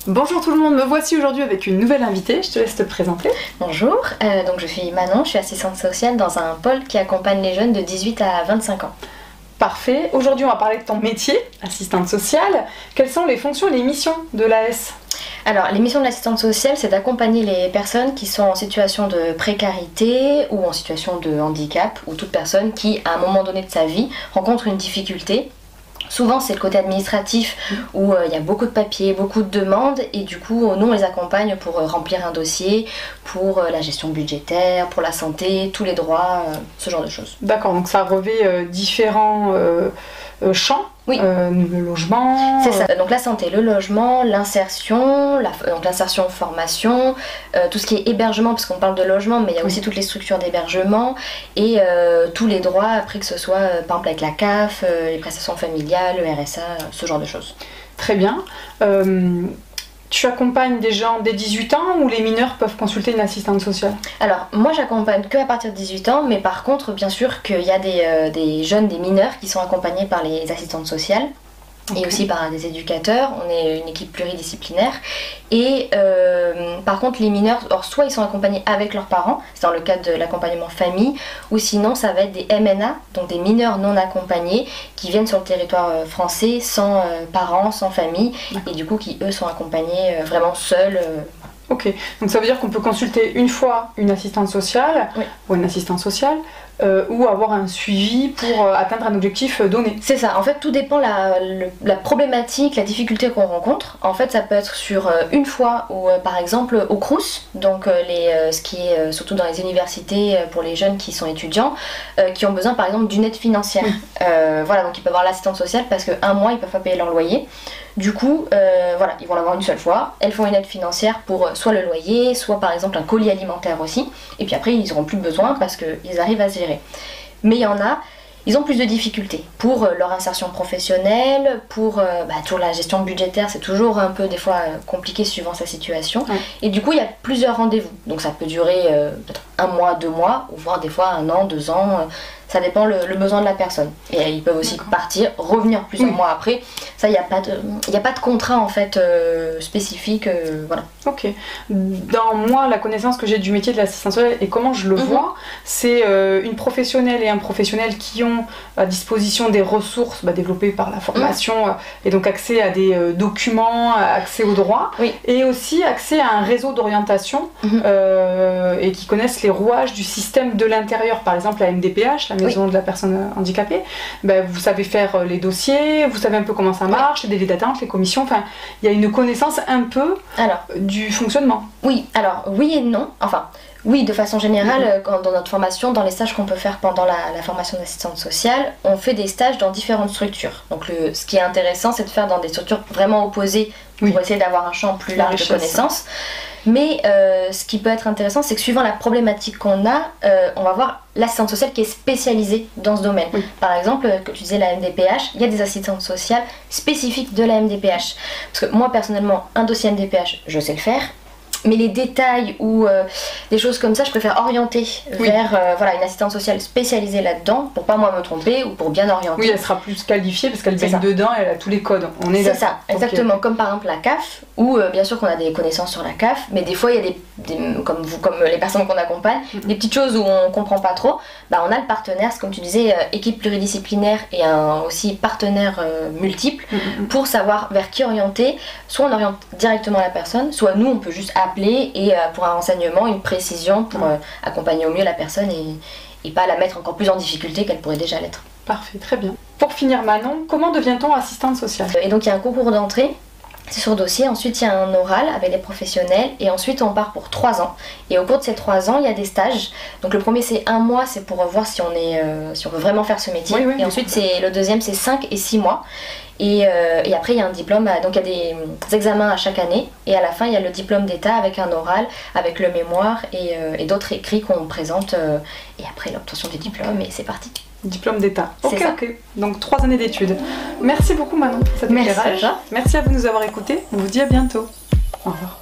Bonjour tout le monde, me voici aujourd'hui avec une nouvelle invitée, je te laisse te présenter. Bonjour, donc je suis Manon, je suis assistante sociale dans un pôle qui accompagne les jeunes de 18 à 25 ans. Parfait, aujourd'hui on va parler de ton métier, assistante sociale. Quelles sont les fonctions et les missions de l'AS? Alors, les missions de l'assistante sociale, c'est d'accompagner les personnes qui sont en situation de précarité ou en situation de handicap, ou toute personne qui, à un moment donné de sa vie, rencontre une difficulté. Souvent, c'est le côté administratif où il y a beaucoup de papiers, beaucoup de demandes, et du coup, nous, on les accompagne pour remplir un dossier, pour la gestion budgétaire, pour la santé, tous les droits, ce genre de choses. D'accord, donc ça revêt différents champs. Oui. Le logement. C'est ça. Donc la santé, le logement, l'insertion, donc l'insertion, formation, tout ce qui est hébergement, parce qu'on parle de logement, mais il y a aussi toutes les structures d'hébergement et tous les droits, après que ce soit par exemple avec la CAF, les prestations familiales, le RSA, ce genre de choses. Très bien. Tu accompagnes des gens dès 18 ans ou les mineurs peuvent consulter une assistante sociale? Alors, moi j'accompagne que à partir de 18 ans, mais par contre, bien sûr qu'il y a des jeunes, des mineurs qui sont accompagnés par les assistantes sociales. Et aussi par des éducateurs, on est une équipe pluridisciplinaire. Et par contre, les mineurs, soit ils sont accompagnés avec leurs parents, c'est dans le cadre de l'accompagnement famille, ou sinon ça va être des MNA, donc des mineurs non accompagnés, qui viennent sur le territoire français sans parents, sans famille, et du coup qui eux sont accompagnés vraiment seuls. Ok, donc ça veut dire qu'on peut consulter une fois une assistante sociale, oui, ou un assistant social, ou avoir un suivi pour atteindre un objectif donné. C'est ça, en fait tout dépend la problématique, la difficulté qu'on rencontre. En fait ça peut être sur une fois ou par exemple au Crous, donc ce qui est surtout dans les universités pour les jeunes qui sont étudiants, qui ont besoin par exemple d'une aide financière. Voilà, donc ils peuvent avoir l'assistante sociale parce qu'un mois ils peuvent pas payer leur loyer. Du coup, voilà, ils vont l'avoir une seule fois. Elles font une aide financière pour soit le loyer, soit par exemple un colis alimentaire aussi. Et puis après, ils n'auront plus besoin parce qu'ils arrivent à se gérer. Mais il y en a, ils ont plus de difficultés pour leur insertion professionnelle, pour toujours la gestion budgétaire, c'est toujours un peu des fois compliqué suivant sa situation. Ouais. Et du coup, il y a plusieurs rendez-vous. Donc ça peut durer peut-être 1 mois, 2 mois, ou voire des fois 1 an, 2 ans. Ça dépend le besoin de la personne. Et ils peuvent aussi partir, revenir plusieurs mois après. Ça, il n'y a pas de contrat en fait spécifique. Voilà. Ok. Dans moi, la connaissance que j'ai du métier de l'assistance sociale et comment je le vois, c'est une professionnelle et un professionnel qui ont à disposition des ressources développées par la formation et donc accès à des documents, accès aux droits, et aussi accès à un réseau d'orientation et qui connaissent les rouages du système de l'intérieur. Par exemple, la MDPH, la maison de la personne handicapée, vous savez faire les dossiers, vous savez un peu comment ça marche, les délais d'attente, les commissions, enfin, il y a une connaissance un peu du fonctionnement. Oui, alors oui et non, enfin, oui, de façon générale, dans notre formation, dans les stages qu'on peut faire pendant la formation d'assistante sociale, on fait des stages dans différentes structures. Donc ce qui est intéressant, c'est de faire dans des structures vraiment opposées pour essayer d'avoir un champ plus large de connaissances. Mais ce qui peut être intéressant, c'est que suivant la problématique qu'on a, on va voir l'assistante sociale qui est spécialisée dans ce domaine. Par exemple, que tu disais la MDPH, il y a des assistantes sociales spécifiques de la MDPH. Parce que moi, personnellement, un dossier MDPH, je sais le faire. Mais les détails ou des choses comme ça, je préfère orienter vers une assistante sociale spécialisée là-dedans pour pas moi me tromper ou pour bien orienter. Oui, elle sera plus qualifiée parce qu'elle baigne dedans et elle a tous les codes. C'est ça, exactement. Comme par exemple la CAF, où bien sûr qu'on a des connaissances sur la CAF, mais des fois il y a comme les personnes qu'on accompagne, des petites choses où on comprend pas trop. On a le partenaire, c'est comme tu disais, équipe pluridisciplinaire et aussi partenaire multiple pour savoir vers qui orienter. Soit on oriente directement la personne, soit nous on peut juste appeler et pour un renseignement, une précision pour accompagner au mieux la personne et pas la mettre encore plus en difficulté qu'elle pourrait déjà l'être. Parfait, très bien. Pour finir Manon, comment devient-on assistante sociale? Et donc il y a un concours d'entrée, c'est sur dossier, ensuite il y a un oral avec les professionnels et ensuite on part pour 3 ans. Et au cours de ces 3 ans, il y a des stages. Donc le premier c'est 1 mois, c'est pour voir si on veut vraiment faire ce métier. Et ensuite le deuxième c'est 5 et 6 mois. Et après il y a un diplôme, donc il y a des examens à chaque année et à la fin il y a le diplôme d'état avec un oral, avec le mémoire et d'autres écrits qu'on présente et après l'obtention du diplôme et c'est parti. Diplôme d'état. Ok. Donc 3 années d'études. Merci beaucoup Manon pour cet éclairage. Merci à vous de nous avoir écoutés. On vous dit à bientôt. Au revoir.